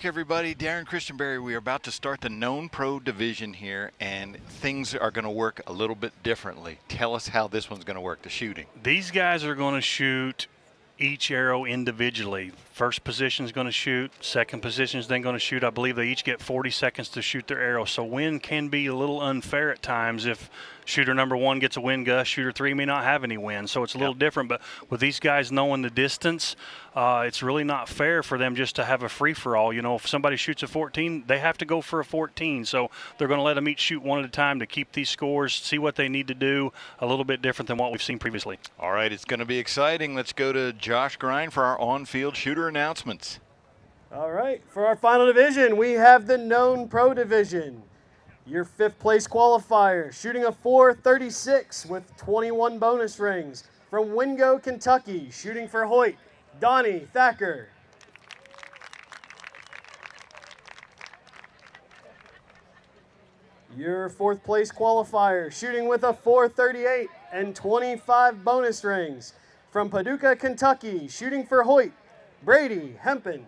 back, everybody. Darren Christianberry. We are about to start the known pro division here, and things are going to work a little bit differently. Tell us how this one's going to work, the shooting. These guys are going to shoot each arrow individually. First position is going to shoot, second position is then going to shoot. I believe they each get 40 seconds to shoot their arrow. So wind can be a little unfair at times. If shooter number 1 gets a wind gust, shooter 3 may not have any wind. So it's a little different. But with these guys knowing the distance, it's really not fair for them just to have a free-for-all. You know, if somebody shoots a 14, they have to go for a 14. So they're going to let them each shoot one at a time to keep these scores, see what they need to do, a little bit different than what we've seen previously. All right, it's going to be exciting. Let's go to Josh Grind for our on-field shooter announcements. All right, for our final division, we have the known pro division. Your 5th place qualifier, shooting a .436 with 21 bonus rings. From Wingo, Kentucky, shooting for Hoyt, Donnie, Thacker. Your 4th place qualifier, shooting with a .438 and 25 bonus rings. From Paducah, Kentucky, shooting for Hoyt, Brady, Hempen.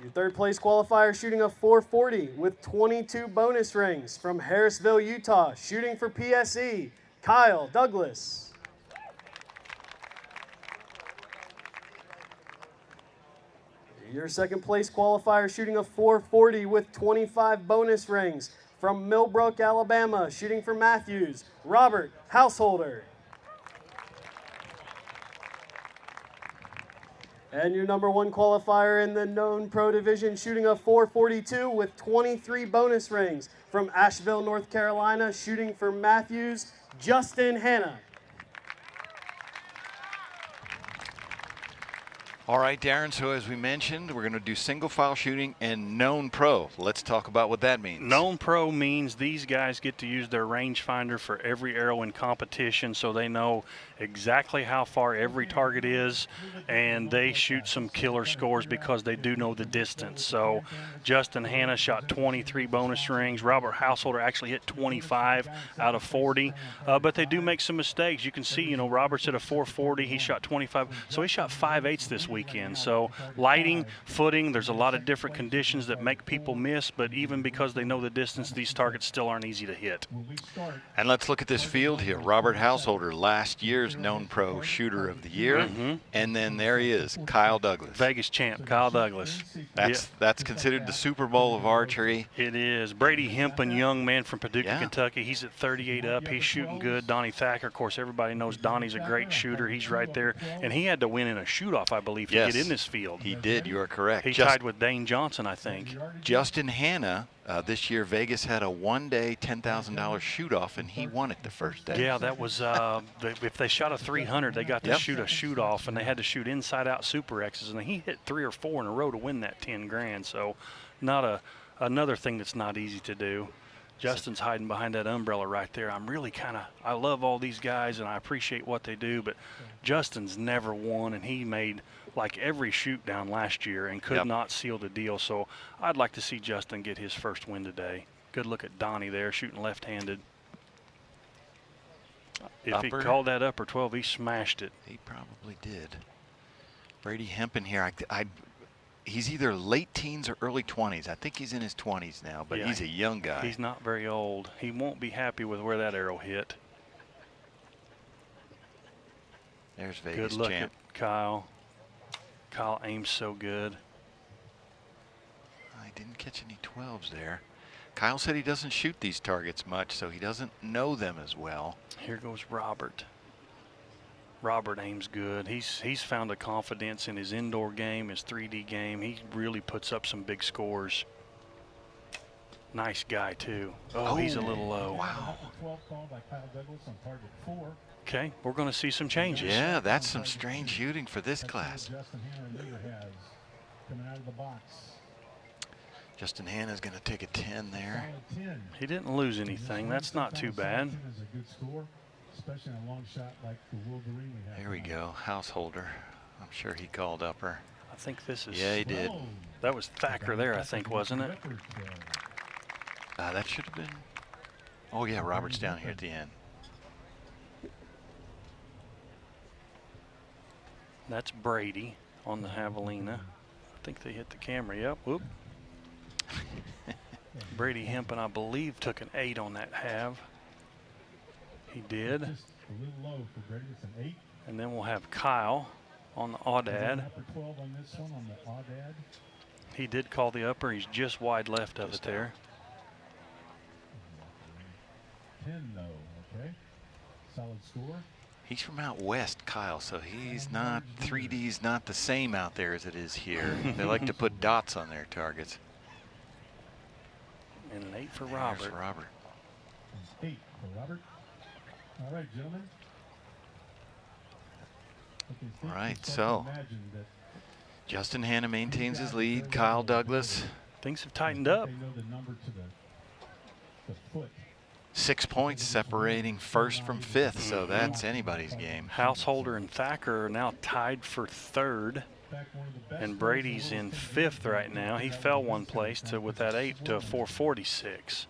Your 3rd place qualifier, shooting a .440 with 22 bonus rings. From Harrisville, Utah, shooting for PSE, Kyle Douglas. Your 2nd place qualifier, shooting a .440 with 25 bonus rings. From Millbrook, Alabama, shooting for Mathews, Robert Householder. And your number 1 qualifier in the known pro division, shooting a .442 with 23 bonus rings. From Asheville, North Carolina, shooting for Mathews, Justin Hanna. All right, Darren, so as we mentioned, we're going to do single file shooting and known pro. Let's talk about what that means. Known pro means these guys get to use their rangefinder for every arrow in competition, so they know exactly how far every target is, and they shoot some killer scores because they do know the distance. So Justin Hanna shot 23 bonus rings. Robert Householder actually hit 25 out of 40, but they do make some mistakes. You can see, you know, Robert's at a .440. He shot 25, so he shot 5/8 this weekend. So lighting, footing, there's a lot of different conditions that make people miss, but even because they know the distance, these targets still aren't easy to hit. And let's look at this field here. Robert Householder, last year's known pro shooter of the year. And then there he is, Kyle Douglas. Vegas champ, Kyle Douglas. That's considered the Super Bowl of archery. It is. Brady Hempen, young man from Paducah, Kentucky. He's at 38 up. He's shooting good. Donnie Thacker, of course, everybody knows Donnie's a great shooter. He's right there. And he had to win in a shoot-off, I believe, to get in this field. He did. You are correct. He tied with Dane Johnson, I think. Justin Hanna, this year Vegas had a one-day $10,000 shoot-off, and he won it the first day. Yeah, that was if they shot a 300, they got to shoot a shoot-off, and they had to shoot inside-out Super X's, and he hit 3 or 4 in a row to win that 10 grand. So not another thing that's not easy to do. Justin's hiding behind that umbrella right there. I'm really I love all these guys, and I appreciate what they do, but Justin's never won, and he made like every shoot down last year and could not seal the deal. So I'd like to see Justin get his first win today. Good look at Donnie there, shooting left-handed. If he called that upper 12, he smashed it. He probably did. Brady Hempen here, he's either late teens or early 20s. I think he's in his 20s now, but he's a young guy. He's not very old. He won't be happy with where that arrow hit. There's Vegas Good look champ. at Kyle. Kyle aims so good. I didn't catch any 12s there. Kyle said he doesn't shoot these targets much, so he doesn't know them as well. Here goes Robert. Robert aims good. He's found a confidence in his indoor game, his 3D game. He really puts up some big scores. Nice guy, too. Oh, he's a little low. Wow. Okay, we're going to see some changes. Yeah, that's some strange shooting for this class. Justin Hanna's going to take a 10 there. He didn't lose anything. That's not too bad. Here we go, Householder. I'm sure he called upper. I think this is. Yeah, he did. That was Thacker there, I think, wasn't it? That should have been. Oh, yeah, Robert's down here at the end. That's Brady on the javelina. I think they hit the camera. Yep. Whoop. Brady Hempen, I believe, took an 8 on that halve. He did. Just a little low for Brady. It's an 8. And then we'll have Kyle on the aoudad. Upper 12 on this one on the aoudad. He did call the upper. He's just wide left of it there. 10 though. Okay. Solid score. He's from out west, Kyle, so he's not, 3D's not the same out there as it is here. They like to put dots on their targets. And an 8 for There's Robert. Robert. 8 for Robert. All right, gentlemen. Okay, All right, so so imagine that Justin Hanna maintains his lead. Kyle Douglas, Things have tightened up. they know the number to the foot. 6 points separating first from fifth, so that's anybody's game. Householder and Thacker are now tied for 3rd. And Brady's in 5th right now. He fell one place with that 8 to 446.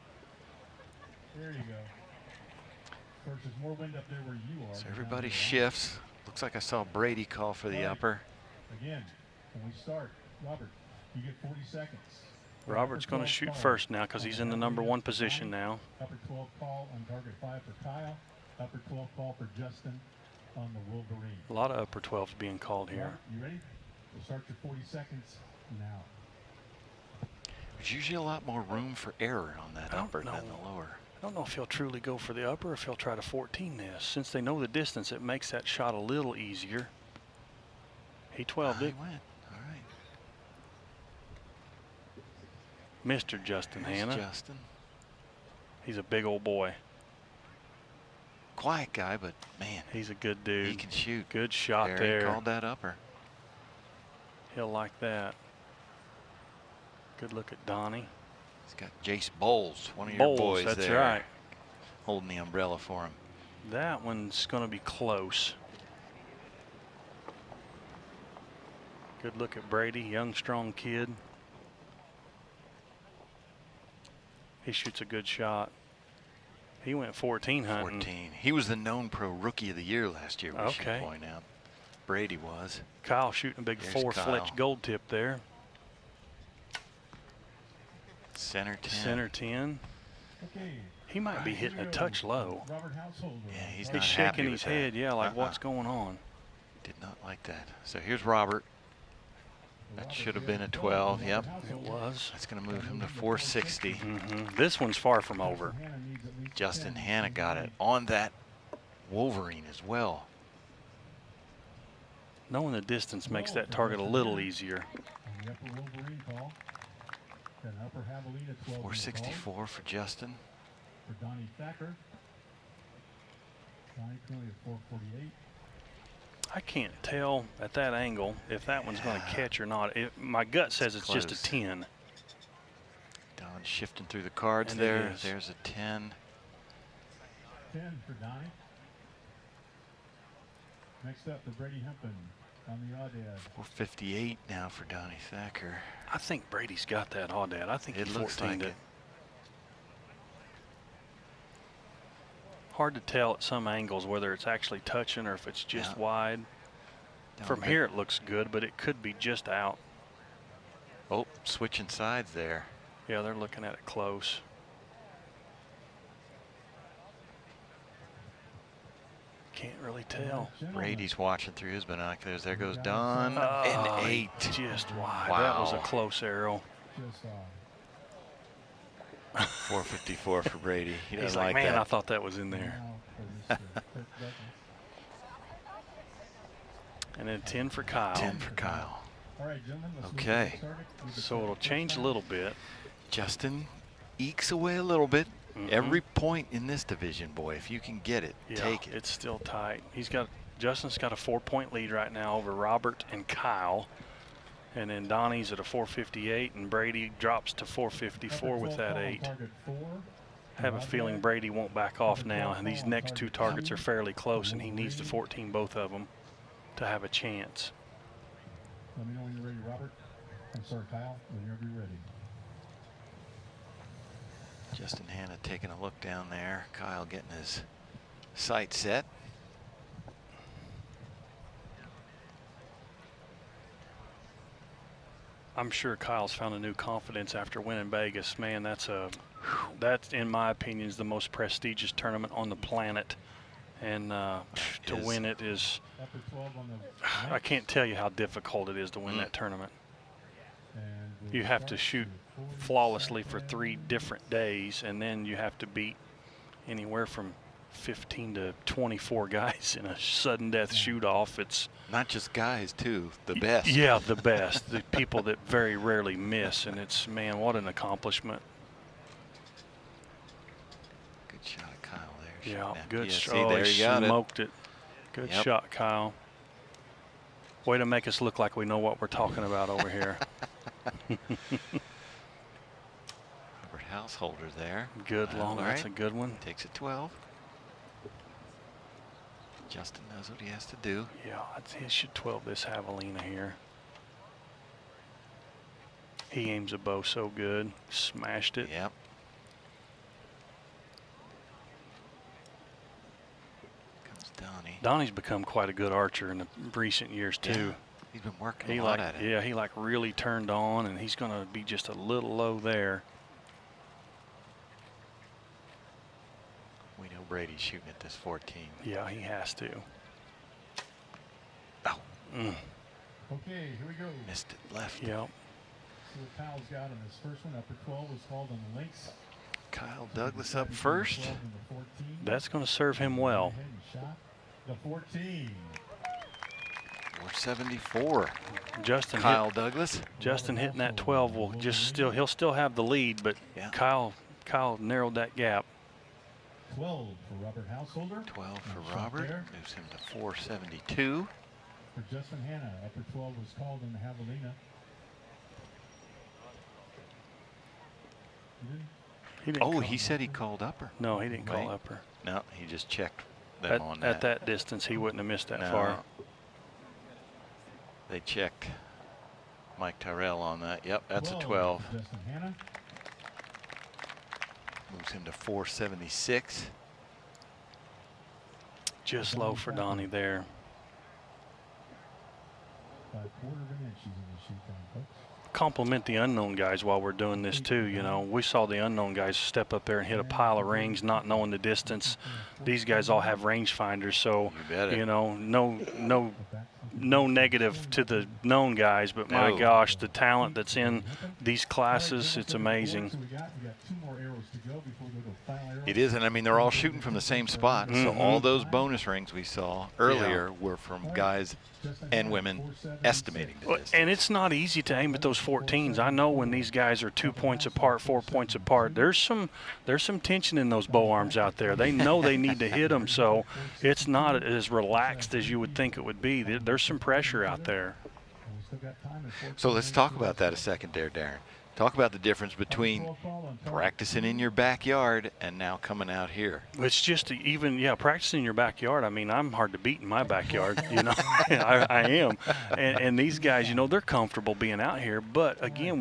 There you go. Of course, there's more wind up there where you are. So everybody shifts. Looks like I saw Brady call for the upper. Again, when we start, Robert, you get 40 seconds. Robert's going to shoot first now because he's in the number 1 position now. Upper 12 call on target 5 for Kyle. Upper 12 call for Justin on the Wolverine. A lot of upper 12s being called here. You ready? We'll start your 40 seconds now. There's usually a lot more room for error on that I don't upper than know. the lower. I don't know if he'll truly go for the upper or if he'll try to 14 this. Since they know the distance, it makes that shot a little easier. He 12'd He it. went. All right. Mr. Justin Here's Hanna. Justin. He's a big old boy. Quiet guy, but man, He's a good dude. he can shoot. Good shot There, there. he called that upper. He'll like that. Good look at Donnie. He's got Jace Bowles, one of Bowles, your boys that's there, right. holding the umbrella for him. That one's going to be close. Good look at Brady, young, strong kid. He shoots a good shot. He went 14 hunting. 14. He was the known pro rookie of the year last year, we should Okay. point out. Brady was. Kyle shooting a big There's 4 Kyle. Fletch gold tip there. Center 10. Center 10. Okay. He might be hitting a touch low. Robert Householder. Yeah, he's He's not happy shaking with his that. head. Yeah, like what's going on? Did not like that. So here's Robert. That should have been a 12. Yep. It was. That's going to move him to 460. This one's far from over. Justin Hanna got it on that Wolverine as well. Knowing the distance makes that target a little easier. On the upper Wolverine call. Then upper Javelina 12 464 for Justin. for Donnie Thacker. Donnie currently at 448. I can't tell at that angle if that one's going to catch or not. My gut says it's just a close. 10. Don shifting through the cards And it there. is. There's a 10. 10 for Donnie. Next up, the Brady Hempen on the aoudad. 458 now for Donnie Thacker. I think Brady's got that aoudad. I think It he looks 14'd like it. it. Hard to tell at some angles whether it's actually touching or if it's just Yeah. wide. Down From bit. here it looks good, but it could be just out. Oh, switching sides there. Yeah, they're looking at it close. Can't really tell. Brady's watching through his binoculars. There goes Don. Oh, An 8. Just wide. That was a Wow. close arrow. Just 454 for Brady. He He's doesn't like, like man, that. I thought that was in there. now for Mr. Kirk Douglas. And then 10 for Kyle. 10 for Kyle. All right, gentlemen, let's move Okay. get started with the So it'll first change a round. little bit. Justin ekes away a little bit. Mhm. Every point in this division, boy, if you can get it, Yeah, take it. it's still tight. Justin's got a 4-point lead right now over Robert and Kyle. And then Donnie's at a 458 and Brady drops to 454 with that 8. Target 4. I have a feeling Brady won't back off now. And these next 2 targets are fairly close and he needs to 14 both of them to have a chance. Let me know when you're ready, Robert. I'm sorry, Kyle. Whenever you're ready. Justin Hanna taking a look down there. Kyle getting his sight set. I'm sure Kyle's found a new confidence after winning Vegas. Man, that's in my opinion is the most prestigious tournament on the planet, and to win it is, Upper 12 on the I can't tell you how difficult it is to win that tournament. and You have to shoot flawlessly for 3 different days, and then you have to beat anywhere from 15 to 24 guys in a sudden death shoot-off. It's Not just guys, too. The best. yeah, the best. The people that very rarely miss, and it's, man, what an accomplishment. Good shot of Kyle there. Yeah, Shooting good that. shot. See, Oh, there he you got it. smoked it. Good Yep. shot, Kyle. Way to make us look like we know what we're talking about over here. Robert Householder there. Good long. All That's a right. good one. Takes it 12. Justin knows what he has to do. Yeah, he should 12 this javelina here. He aims a bow so good. Smashed it. Yep. Comes Donnie. Donnie's become quite a good archer in the recent years too. Yeah, he's been working He a lot like, at it. yeah, he like really turned on, and he's gonna be just a little low there. We know Brady's shooting at this 14. Yeah, he has to. Oh, Okay, here we go. missed it left. Yep. So what Kyle's got on his first one, upper 12 was called on the links. Kyle Douglas up first. 12 and the 14. That's gonna serve him well. Ahead and shot the 14. 474. Justin Kyle Douglas. Justin hitting that 12 will he'll still have the lead, but Yeah. Kyle narrowed that gap. 12 for Robert Householder. 12 for Nice shot Robert. there. Moves him to 472. For Justin Hanna, upper 12 was called on the javelina. You didn't? He didn't Oh, call- he said he called upper. no, he didn't call Wait. upper. No, he just checked them on At that distance, he wouldn't have missed that No. far. They checked Mike Tyrell on that. Yep, that's a 12 12. for Justin Hanna. Moves him to 476. Just low for Donnie there. By a quarter of an inch he's in the shoot-down, folks. Compliment the unknown guys while we're doing this too. You know, we saw the unknown guys step up there and hit a pile of rings, not knowing the distance. These guys all have range finders, so You bet it. you know, no negative to the known guys, but my No. gosh, the talent that's in these classes, it's amazing. So we got 2 more arrows to go before we go to final arrow. It is, and I mean, they're all shooting from the same spot. So all those bonus rings we saw earlier were from guys and women estimating the distance. And it's not easy to aim at those 14s. I know when these guys are 2 points apart, 4 points apart, there's some tension in those bow arms out there. They know they need to hit them, so it's not as relaxed as you would think it would be. There's some pressure out there. And we still got time and 14 So let's minutes talk to about that a second there, Darren. Talk about the difference between 12 ball on target. practicing in your backyard and now coming out here. It's just practicing in your backyard. I mean, I'm hard to beat in my backyard, you know. I am. And these guys, you know, they're comfortable being out here. But again,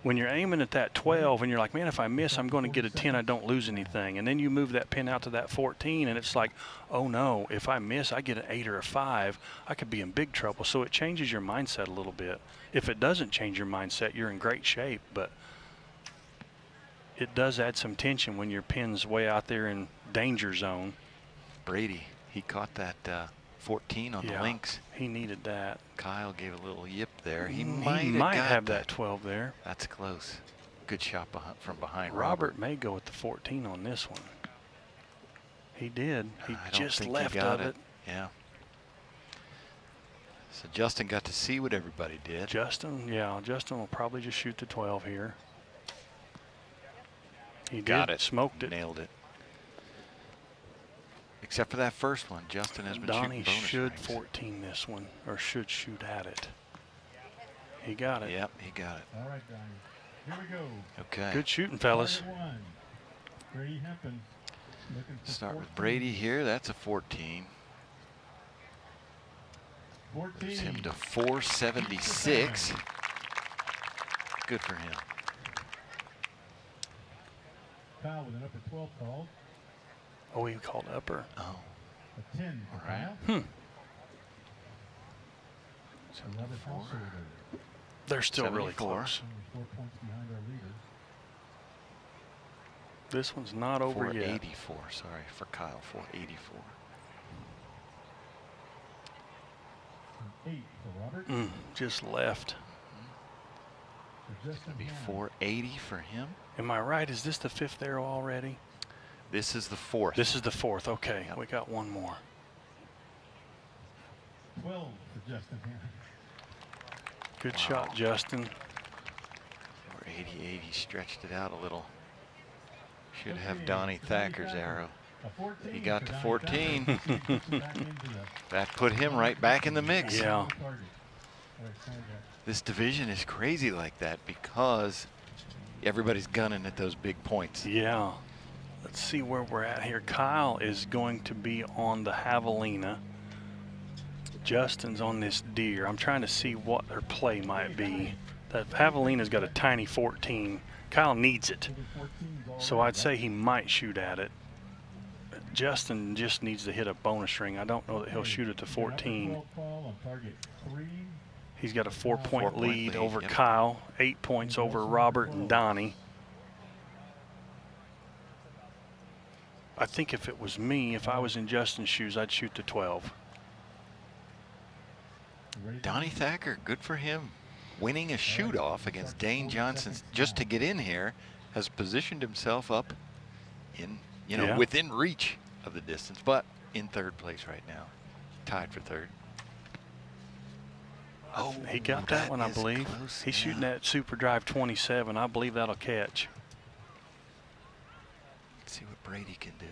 when you're aiming at that 12 and you're like, man, if I miss, I'm going to get a 10, I don't lose anything. And then you move that pin out to that 14 and it's like, oh no, if I miss, I get an 8 or a 5, I could be in big trouble. So it changes your mindset a little bit. If it doesn't change your mindset, you're in great shape, but it does add some tension when your pin's way out there in danger zone. Brady, he caught that 14 on the links. He needed that. Kyle gave a little yip there. He He might have got that 12 there. That's close. Good shot from behind Robert may go with the 14 on this one. He did. He I don't just think left he got of it. Yeah. So Justin got to see what everybody did. Justin will probably just shoot the 12 here. He Got did. it. Smoked it. Nailed it. Except for that first one, Justin has been Donnie shooting bonus should rings. 14 this one, or should shoot at it. He got it. Yep, he got it. All right, Donnie. Here we go. Okay. Good shooting, fellas. Target 1. Brady Hempen. Looking for Start with 14. Brady here. That's a 14. 14. Moves him to 476. Good for him. Kyle with an upper 12 called. Oh, he called upper. Oh, A 10 for All right. Kyle. so Robert four. Householder. They're still really 74. close. Only 4 points behind our leader. This one's not over yet. 484, sorry, for Kyle, 484. 8 for Robert. Just left. For Justin It'll be Hannah. 480 for him. Am I right? Is this the 5th arrow already? This is the 4th. This is the 4th. Okay, Yep. we got one more. 12 for Justin Hannah. Good Wow. shot, Justin. 488, he stretched it out a little. Should have Donnie Thacker's arrow. A 14 He got for to Donnie 14. Thacker. Puts him back into the That put him right back in the mix. Yeah. target. All right, so we got This division is crazy like that because everybody's gunning at those big points. Yeah. Let's see where we're at here. Kyle is going to be on the javelina. Justin's on this deer. I'm trying to see what their play might be. That javelina's got a tiny 14. Kyle needs it. So I'd say he might shoot at it. Justin just needs to hit a bonus ring. I don't know that he'll shoot it to 14. He's got a 4-point 4-point lead lead, over yep. Kyle, 8 points over Robert and Donnie. I think if it was me, if I was in Justin's shoes, I'd shoot to 12. Donnie Thacker, good for him. Winning a shoot-off against Dane Johnson just to get in here has positioned himself up in, Yeah. within reach of the distance, but in 3rd place right now. Tied for 3rd. Oh, He got that one, I is believe. close, He's shooting yeah. that Super Drive 27. I believe that'll catch. Let's see what Brady can do.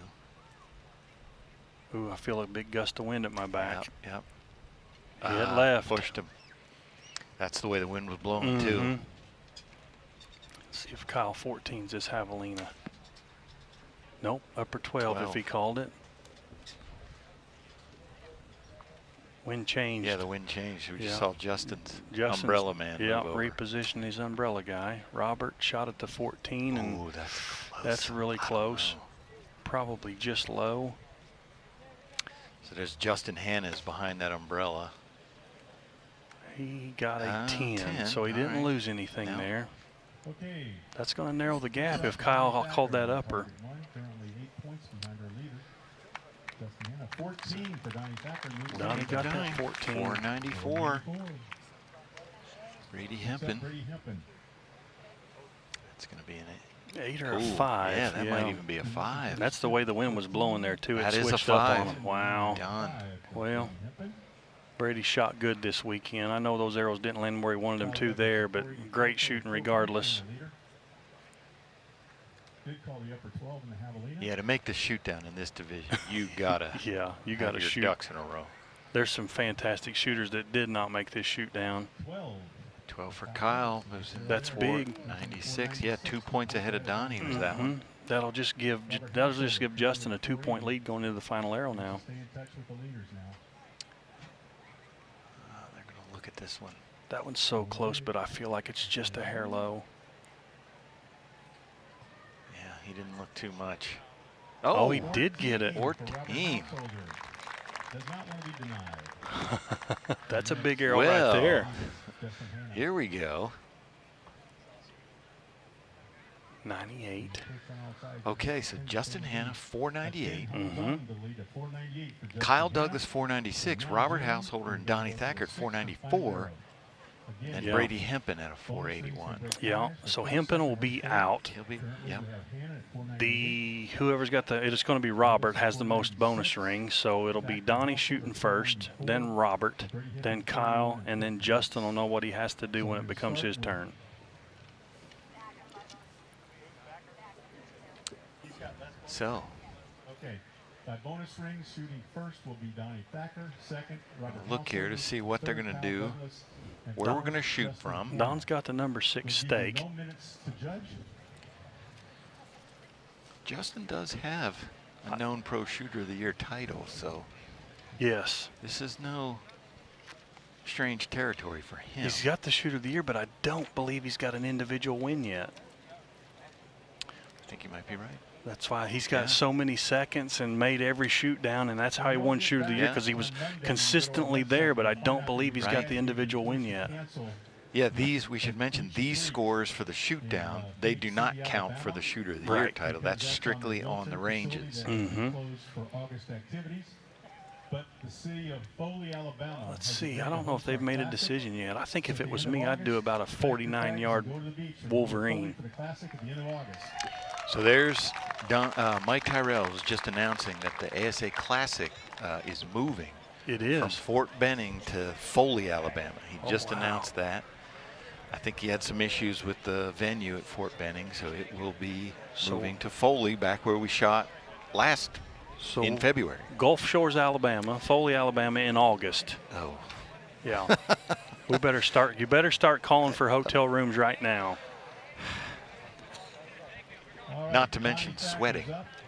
Ooh, I feel a big gust of wind at my back. Yep. It left. Pushed him. That's the way the wind was blowing too. Mhm. See if Kyle 14's this javelina. Nope, upper 12 if he called it. Wind changed. Yeah, the wind changed. We just Yeah. saw Justin's Justin's- umbrella man Yeah, move over. reposition his umbrella guy. Robert shot at the 14, and Ooh, that's close. that's really I don't close. know. Probably just low. So there's Justin Hannah's behind that umbrella. He got a 10, 10, so he all didn't right. lose anything No. there. Okay. That's going to narrow the gap if Kyle called that upper. Currently 8 points behind our leader. Justin Hannah, 14 for Donnie Thacker. Donnie got that 14. 494. Brady Hempen. Brady Hempen. That's going to be an 8 or a Ooh, 5. Yeah, that might even be a 5. That's the way the wind was blowing there, too. It That is a switched up on 5. him. Wow. Done. Well, Brady shot good this weekend. I know those arrows didn't land where he wanted them to there, but great shooting regardless. Did call the upper 12 in the javelina. Yeah, to make the shoot down in this division, you gotta Yeah, you got have to your shoot. ducks in a row. There's some fantastic shooters that did not make this shoot down. 12. 12 for Kyle. Moves in That's big. 96. Yeah, 2 points ahead of Donnie was that one. That'll just give Justin a 2-point lead going into the final arrow now. Stay in touch with the leaders now. They're gonna look at this one. That one's so close, but I feel like it's just a hair low. Yeah, he didn't look too much. Oh, he did get it. 14. Does not want to be denied. That's a big arrow Well, right there. Justin Hannah. Here we go. 98. Okay, so Justin Hannah, 498. Mhm. Kyle Douglas, 496. Robert Householder and Donnie Thacker at 494. And Yeah. Brady Hempen at a 481. Yeah, so Hempen will be out. He'll be, yep. Whoever's got it's going to be Robert has the most bonus rings, so it'll be Donnie shooting first, then Robert, then Kyle, and then Justin will know what he has to do when it becomes his turn. So, Okay. By bonus rings, shooting first will be Donnie Thacker. Second, Robert look here to Householder. see what they're Third, going to Kyle do, Douglas. And where we're fourth, going to shoot Justin from. Hannah. Don's got the number 6 We'll give you stake. no minutes to judge. Justin does have a known pro shooter of the year title, so Yes. this is no strange territory for him. He's got the shooter of the year, but I don't believe he's got an individual win yet. I think you might be right. That's why he's got Yeah. so many seconds and made every shoot down, and that's how he won shooter of the year, Yeah. because he was consistently there, but I don't believe he's got Right. the individual win yet. Cancel Yeah, we should mention these scores for the shoot down, they do not count for the Shooter of the Year Right. title. That's strictly on the ranges. But the city of Foley, Alabama. Let's see. I don't know if they've made a decision yet. I think if it was me, I'd do about a 49-yard Wolverine. So there's Mike Tyrrell was just announcing that the ASA Classic is moving. It is. From Fort Benning to Foley, Alabama. He just wow. announced that. I think he had some issues with the venue at Fort Benning, so it will be moving to Foley, back where we shot last in February. Gulf Shores, Alabama, Foley, Alabama in August. Oh. Yeah. You better start calling for hotel rooms right now. Not to mention sweating.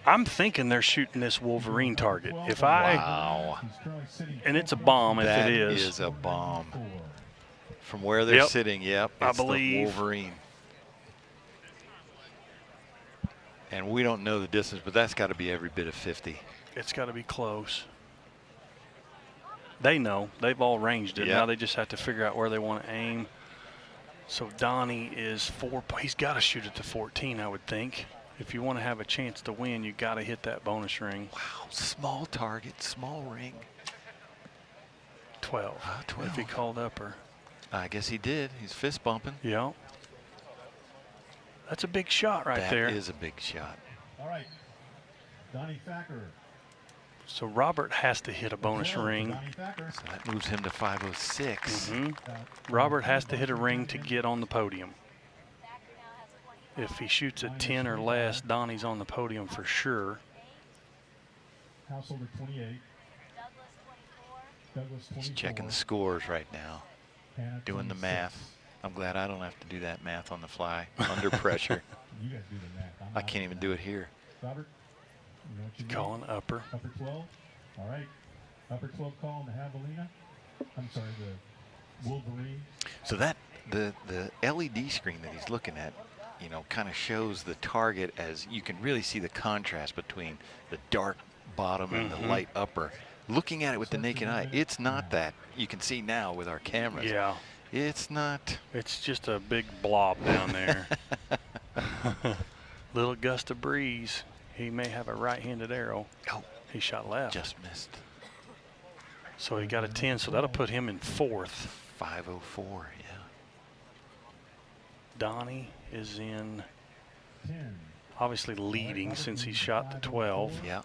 I'm thinking they're shooting this Wolverine target. Wow. And it's a bomb if it is. That is a bomb. From where they're sitting, it's I believe. the Wolverine. And we don't know the distance, but that's got to be every bit of 50. It's got to be close. They know. They've all ranged it. Yep. Now they just have to figure out where they want to aim. So Donnie is he's got to shoot it to 14, I would think. If you want to have a chance to win, you got to hit that bonus ring. Wow, small target, small ring. 12. 12. If he called upper. I guess he did. He's fist bumping. Yeah. That's a big shot right there. That is a big shot. All right. Donnie Thacker. So Robert has to hit a bonus ring. So that moves him to 506. Robert has to hit a ring to get on the podium. If he shoots at 10 or less, Donnie's on the podium for sure. Householder 28. Douglas 24. He's checking the scores right now, doing the math. I'm glad I don't have to do that math on the fly, under pressure. You guys do the math. I can't even do it here. Robert, you know what you Calling upper. Upper 12. All right. Upper 12 calling the Javelina. I'm sorry, the Wolverine. So that the LED screen that he's looking at, you know, kind of shows the target as you can really see the contrast between the dark bottom and the light upper. Looking at it with the naked eye, it's not that. You can see now with our cameras. Yeah. It's not. It's just a big blob down there. Little gust of breeze. He may have a right-handed arrow. Oh, he shot left. Just missed. So he got a 10, so that'll put him in 4th. 504, yeah. Donnie is in, obviously leading since he shot the 12. Yeah.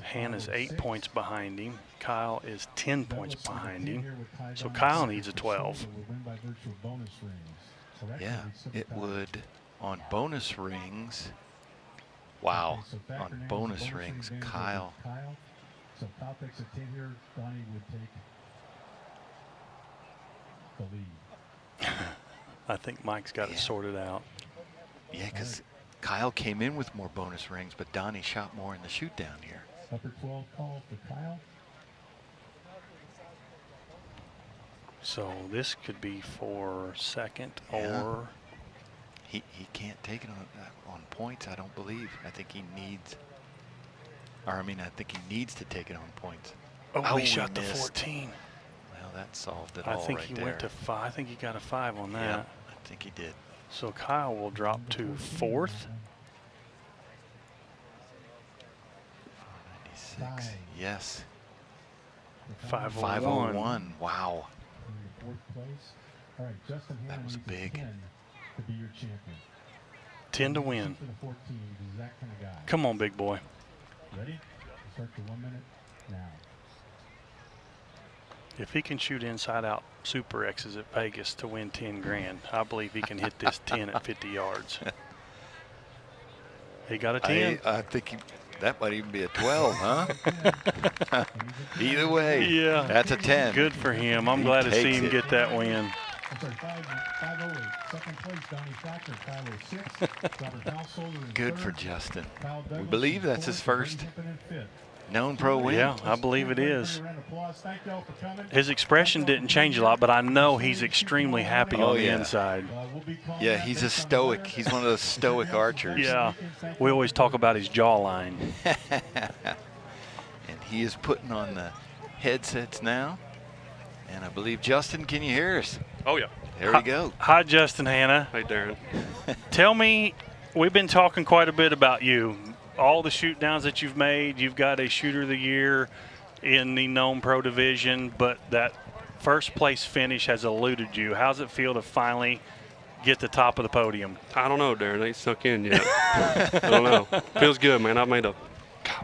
Hannah's 8 points behind him. Kyle is 10 points behind him. So Kyle needs a 12. Yeah, it would on bonus rings. Wow, on bonus rings, Kyle. So Kyle takes a 10 here. Donnie would take the lead. I think Mike's got it sorted out. Yeah, because Kyle came in with more bonus rings, but Donnie shot more in the shoot down here. Upper 12 call for Kyle. So this could be for second or... He can't take it on points, I don't believe. I think he needs... I think he needs to take it on points. Oh, he shot the 14. Well, that solved it I all think right he there. went to 5. I think he got a 5 on that. Yeah, I think he did. So Kyle will drop to 4th. 96. Yes. 501. 501. Wow. In the 4th place. All right, Justin That was big. 10 to be your champion. 10 to win. For the 14, he's that kind of guy. Come on, big boy. Ready? Start the 1 minute now. If he can shoot inside out Super X's at Vegas to win 10 grand, I believe he can hit this 10 at 50 yards. He got a 10. I think that might even be a 12, huh? Either way, Yeah. that's a 10. Good for him. I'm glad to see him get that win. I'm sorry, 508. Second place, Donnie Thacker, 506. Robert Householder in Good 3rd. for Justin. Kyle We Douglas believe in that's his 4th, first Brady Hempen in 5th. known pro win. Yeah, I believe it is. Round of applause. Thank y'all for coming. His expression didn't change a lot, but I know he's extremely happy on the yeah. inside. We'll be calling Yeah, that he's a based on stoic. weather. He's one of those stoic archers. Yeah, we always talk about his jawline. And he is putting on the headsets now. And I believe, Justin, can you hear us? Oh, yeah. There we go. Hi, Justin Hanna. Hey, Darren. Tell me, we've been talking quite a bit about you. All the shoot downs that you've made, you've got a Shooter of the Year in the known pro division, but that first place finish has eluded you. How's it feel to finally get the top of the podium? I don't know, Darren. They ain't snuck in yet. I don't know. Feels good, man. I've made a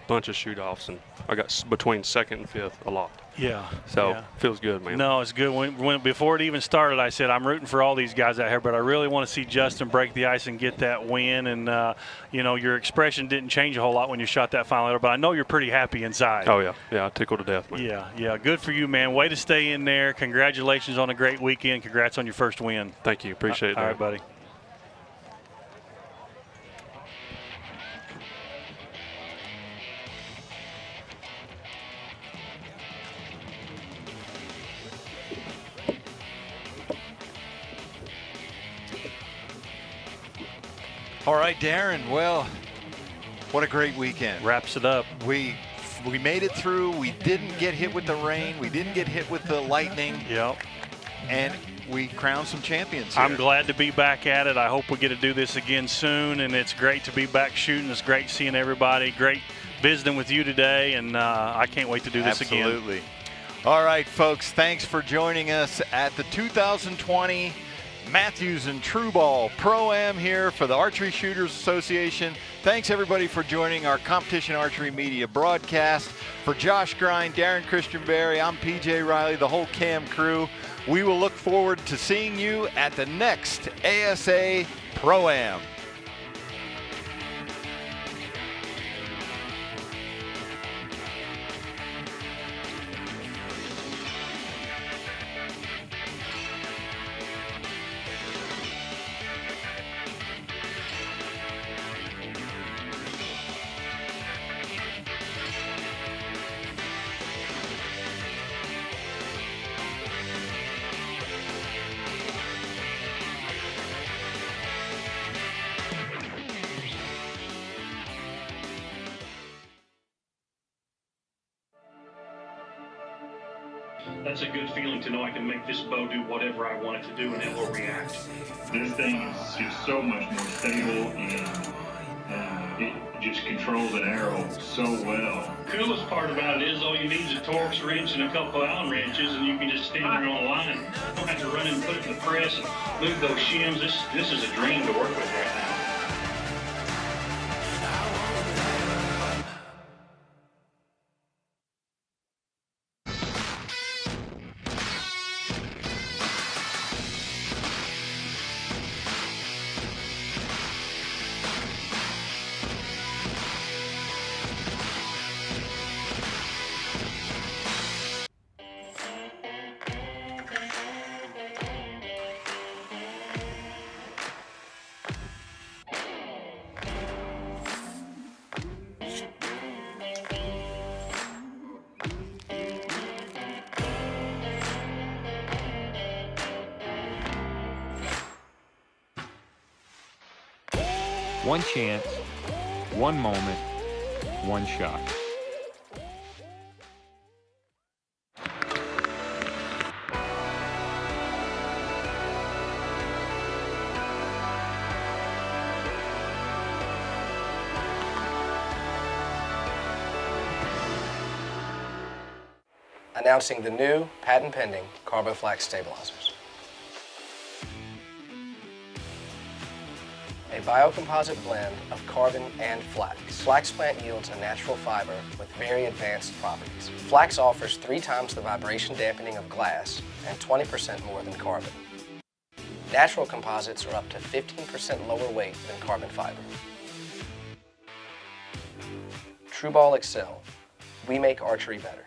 bunch of shoot-offs, and I got between second and fifth a lot. Yeah. So, yeah. Feels good, man. No, it's good. When before it even started, I said, I'm rooting for all these guys out here, but I really want to see Justin break the ice and get that win. And, your expression didn't change a whole lot when you shot that final arrow, but I know you're pretty happy inside. Oh, yeah. Yeah, I tickled to death, man. Yeah. Good for you, man. Way to stay in there. Congratulations on a great weekend. Congrats on your first win. Thank you. Appreciate it, All Darren. right, buddy. All right, Darren. Well, what a great weekend. Wraps it up. We made it through. We didn't get hit with the rain. We didn't get hit with the lightning. Yep. And we crowned some champions here. I'm glad to be back at it. I hope we get to do this again soon, and it's great to be back shooting. It's great seeing everybody. Great visiting with you today, and I can't wait to do this again. Absolutely. All right, folks, thanks for joining us at the 2020 Mathews and Trueball Pro-Am here for the Archery Shooters Association. Thanks, everybody, for joining our Competition Archery Media broadcast. For Josh Grind, Darren Christian Berry, I'm PJ Riley, the whole CAM crew. We will look forward to seeing you at the next ASA Pro-Am. That's a good feeling to know I can make this bow do whatever I want it to do and it will react. This thing is so much more stable, and it just controls an arrow so well. Coolest part about it is all you need is a Torx wrench and a couple of Allen wrenches, and you can just stand there on the line. You don't have to run and put it in the press and move those shims. This is a dream to work with right now. One chance, one moment, one shot. Announcing the new patent-pending CarboFlax stabilizers. A biocomposite blend of carbon and flax. Flax plant yields a natural fiber with very advanced properties. Flax offers 3 times the vibration dampening of glass and 20% more than carbon. Natural composites are up to 15% lower weight than carbon fiber. Trueball Excel. We make archery better.